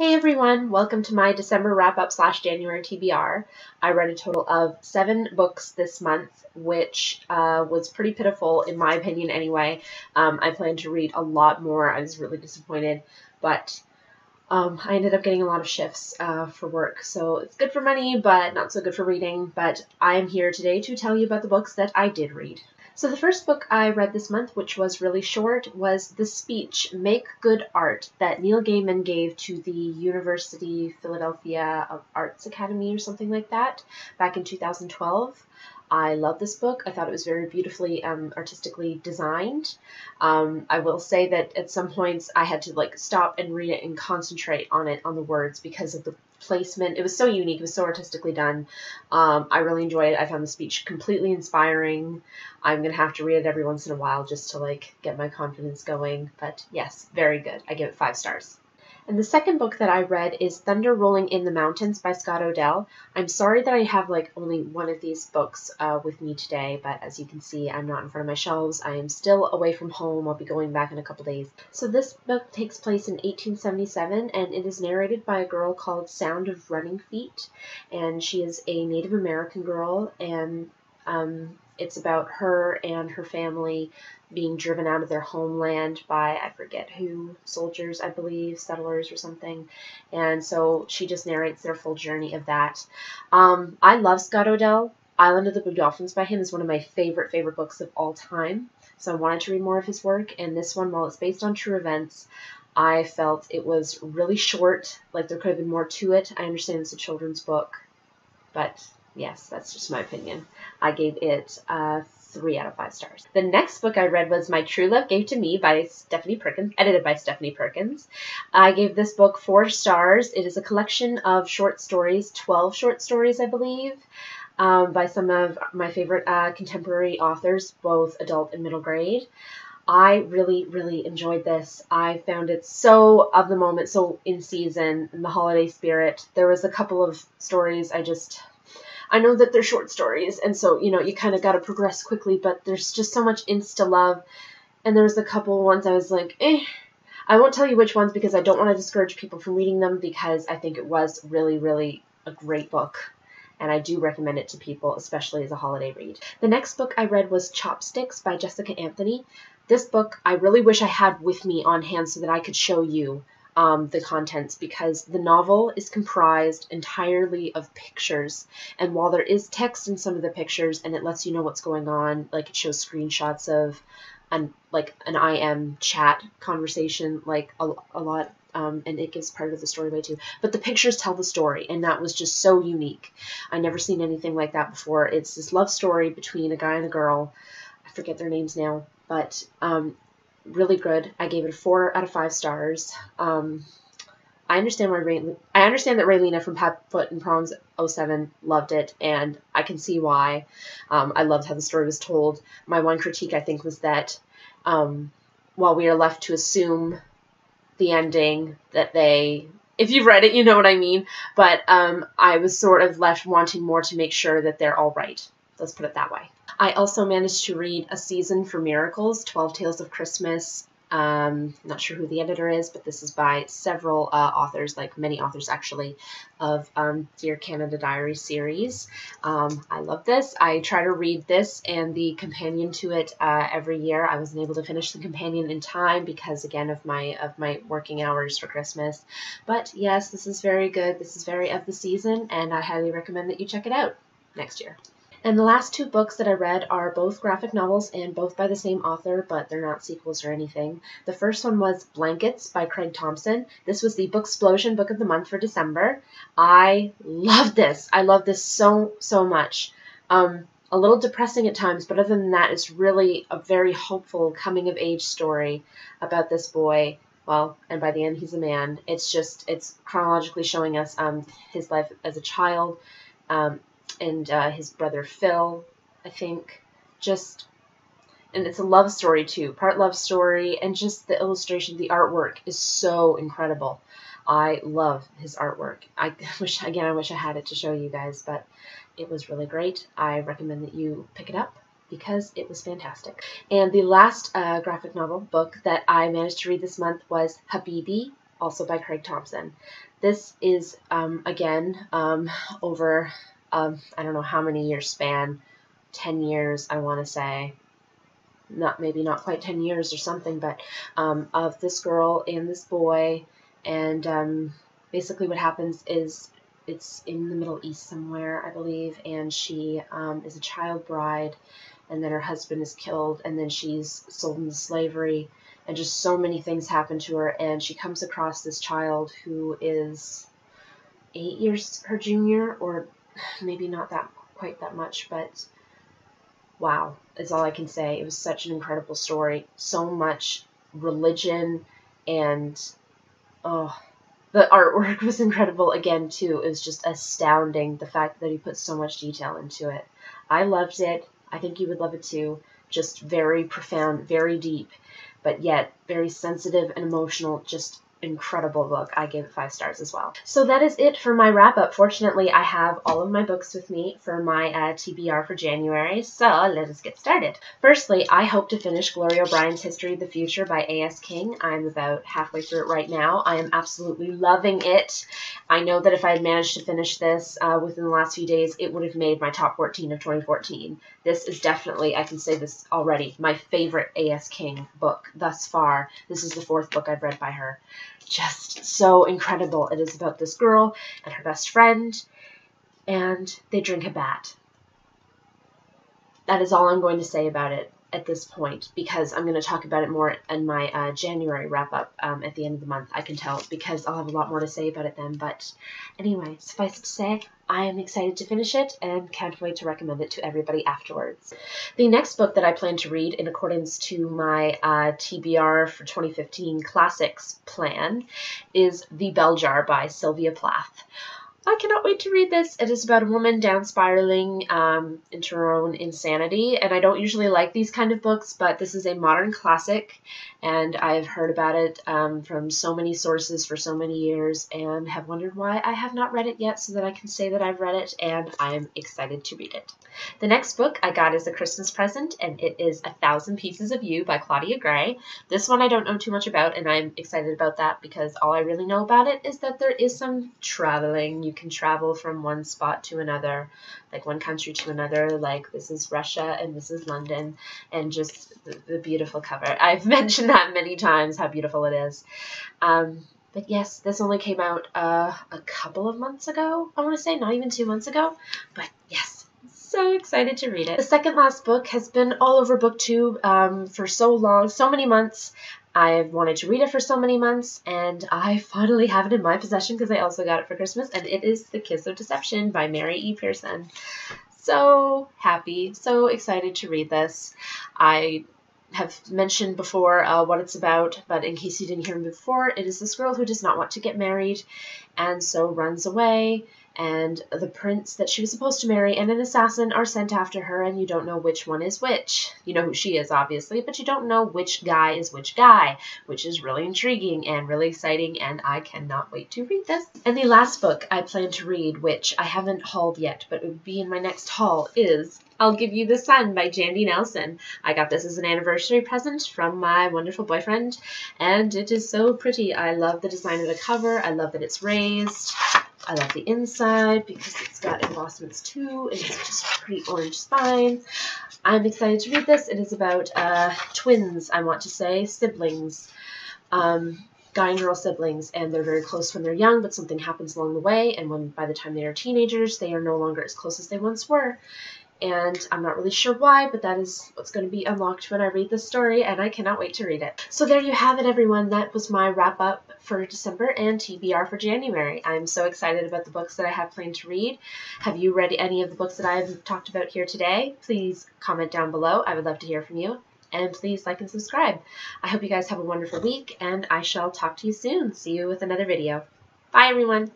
Hey everyone, welcome to my December wrap-up / January TBR. I read a total of 7 books this month, which was pretty pitiful in my opinion anyway. I planned to read a lot more. I was really disappointed, but I ended up getting a lot of shifts for work, so it's good for money, but not so good for reading. But I am here today to tell you about the books that I did read. So the first book I read this month, which was really short, was the speech, Make Good Art, that Neil Gaiman gave to the University Philadelphia of Arts Academy or something like that back in 2012. I love this book. I thought it was very beautifully artistically designed. I will say that at some points I had to stop and read it and concentrate on the words because of the placement. It was so unique. It was so artistically done. I really enjoyed it. I found the speech completely inspiring. I'm going to have to read it every once in a while just to get my confidence going. But yes, very good. I give it 5 stars. And the second book that I read is Thunder Rolling in the Mountains by Scott Odell. I'm sorry that I have only one of these books with me today, but as you can see, I'm not in front of my shelves. I am still away from home. I'll be going back in a couple days. So this book takes place in 1877, and it is narrated by a girl called Sound of Running Feet, and she is a Native American girl, and it's about her and her family being driven out of their homeland by, I forget who, soldiers, I believe, settlers or something. And so she just narrates their full journey of that. I love Scott Odell. Island of the Blue Dolphins by him is one of my favorite books of all time. So I wanted to read more of his work. And this one, while it's based on true events, I felt it was really short. There could have been more to it. I understand it's a children's book, but yes, that's just my opinion. I gave it 3 out of 5 stars. The next book I read was My True Love Gave to Me by Stephanie Perkins, edited by Stephanie Perkins. I gave this book 4 stars. It is a collection of short stories, 12 short stories, I believe, by some of my favorite contemporary authors, both adult and middle grade. I really enjoyed this. I found it so of the moment, so in season, in the holiday spirit. There was a couple of stories I know that they're short stories, and so, you kind of got to progress quickly, but there's just so much insta-love, and there was a couple ones I was like, I won't tell you which ones because I don't want to discourage people from reading them, because I think it was really a great book, and I do recommend it to people, especially as a holiday read. The next book I read was Chopsticks by Jessica Anthony. This book I really wish I had with me on hand so that I could show you the contents, because the novel is comprised entirely of pictures, and while there is text in some of the pictures and it lets you know what's going on, it shows screenshots of an IM chat conversation a lot, and it gives part of the story away too, but the pictures tell the story, and that was just so unique. I never seen anything like that before. It's this love story between a guy and a girl. I forget their names now, but really good. I gave it a 4 out of 5 stars. I understand that Raylena from Pat and Prongs 07 loved it, and I can see why. I loved how the story was told. My one critique, I think, was that while we are left to assume the ending, that if you've read it, you know what I mean, but I was sort of left wanting more to make sure that they're all right. Let's put it that way. I also managed to read A Season for Miracles, 12 Tales of Christmas. Not sure who the editor is, but this is by several authors, many authors actually, of Dear Canada Diary series. I love this. I try to read this and the companion to it every year. I wasn't able to finish the companion in time because, again, of my working hours for Christmas. But yes, this is very good. This is very of the season, and I highly recommend that you check it out next year. And the last 2 books that I read are both graphic novels and both by the same author, but they're not sequels or anything. The first one was Blankets by Craig Thompson. This was the Booksplosion Book of the Month for December. I love this. I love this so much. A little depressing at times, but other than that, it's really a very hopeful coming-of-age story about this boy. Well, and by the end, he's a man. It's chronologically showing us his life as a child, and his brother Phil, I think, and it's a love story too, part love story, and just the illustration, the artwork is so incredible. I love his artwork. I wish I had it to show you guys, but it was really great. I recommend that you pick it up because it was fantastic. And the last graphic novel book that I managed to read this month was Habibi, also by Craig Thompson. This is, again, over, I don't know how many years span, 10 years, I want to say. Maybe not quite 10 years or something, but of this girl and this boy, and basically what happens is it's in the Middle East somewhere, I believe, and she is a child bride, and then her husband is killed, and then she's sold into slavery, and just so many things happen to her, and she comes across this child who is 8 years her junior, or maybe not quite that much, but wow, is all I can say. It was such an incredible story. So much religion, and oh, the artwork was incredible again too. It was just astounding, the fact that he put so much detail into it. I loved it. I think you would love it too. Just very profound, very deep, but yet very sensitive and emotional. Just incredible book. I gave it 5 stars as well. So that is it for my wrap up. Fortunately, I have all of my books with me for my TBR for January, so let us get started. Firstly, I hope to finish Gloria O'Brien's History of the Future by A.S. King. I'm about halfway through it right now. I am absolutely loving it. I know that if I had managed to finish this within the last few days, it would have made my top 14 of 2014. This is definitely, I can say this already, my favorite A.S. King book thus far. This is the 4th book I've read by her. Just so incredible. It is about this girl and her best friend, and they drink a bat. That is all I'm going to say about it at this point, because I'm going to talk about it more in my January wrap-up at the end of the month. I can tell, because I'll have a lot more to say about it then. But anyway, suffice it to say, I am excited to finish it and can't wait to recommend it to everybody afterwards. The next book that I plan to read in accordance to my TBR for 2015 Classics plan is The Bell Jar by Sylvia Plath. I cannot wait to read this. It is about a woman down spiraling into her own insanity, and I don't usually like these kind of books, but this is a modern classic, and I've heard about it from so many sources for so many years, and have wondered why I have not read it yet, so that I can say that I've read it, and I'm excited to read it. The next book I got as a Christmas present, and it is 1,000 Pieces of You by Claudia Gray. This one I don't know too much about, and I'm excited about that because all I really know about it is that there is some traveling. You can travel from one spot to another, like one country to another, like this is Russia and this is London, and just the beautiful cover. I've mentioned that many times, how beautiful it is. But yes, this only came out a couple of months ago, I want to say, not even 2 months ago, but yes. So excited to read it. The second last book has been all over BookTube for so long, so many months. I've wanted to read it for so many months, and I finally have it in my possession because I also got it for Christmas, and it is The Kiss of Deception by Mary E. Pearson. So happy, so excited to read this. I have mentioned before what it's about, but in case you didn't hear me before, it is this girl who does not want to get married, and so runs away, and the prince that she was supposed to marry and an assassin are sent after her, and you don't know which one is which. You know who she is, obviously, but you don't know which guy is which guy, which is really intriguing and really exciting, and I cannot wait to read this. And the last book I plan to read, which I haven't hauled yet, but it would be in my next haul, is I'll Give You the Sun by Jandy Nelson. I got this as an anniversary present from my wonderful boyfriend, and it is so pretty. I love the design of the cover. I love that it's raised. I love the inside because it's got embossments too, and it's just pretty orange spines. I'm excited to read this. It is about twins, I want to say, siblings, guy and girl siblings, and they're very close when they're young, but something happens along the way, and by the time they are teenagers, they are no longer as close as they once were. And I'm not really sure why, but that is what's going to be unlocked when I read this story, and I cannot wait to read it. So there you have it, everyone. That was my wrap-up for December and TBR for January. I'm so excited about the books that I have planned to read. Have you read any of the books that I've talked about here today? Please comment down below. I would love to hear from you. And please like and subscribe. I hope you guys have a wonderful week, and I shall talk to you soon. See you with another video. Bye, everyone.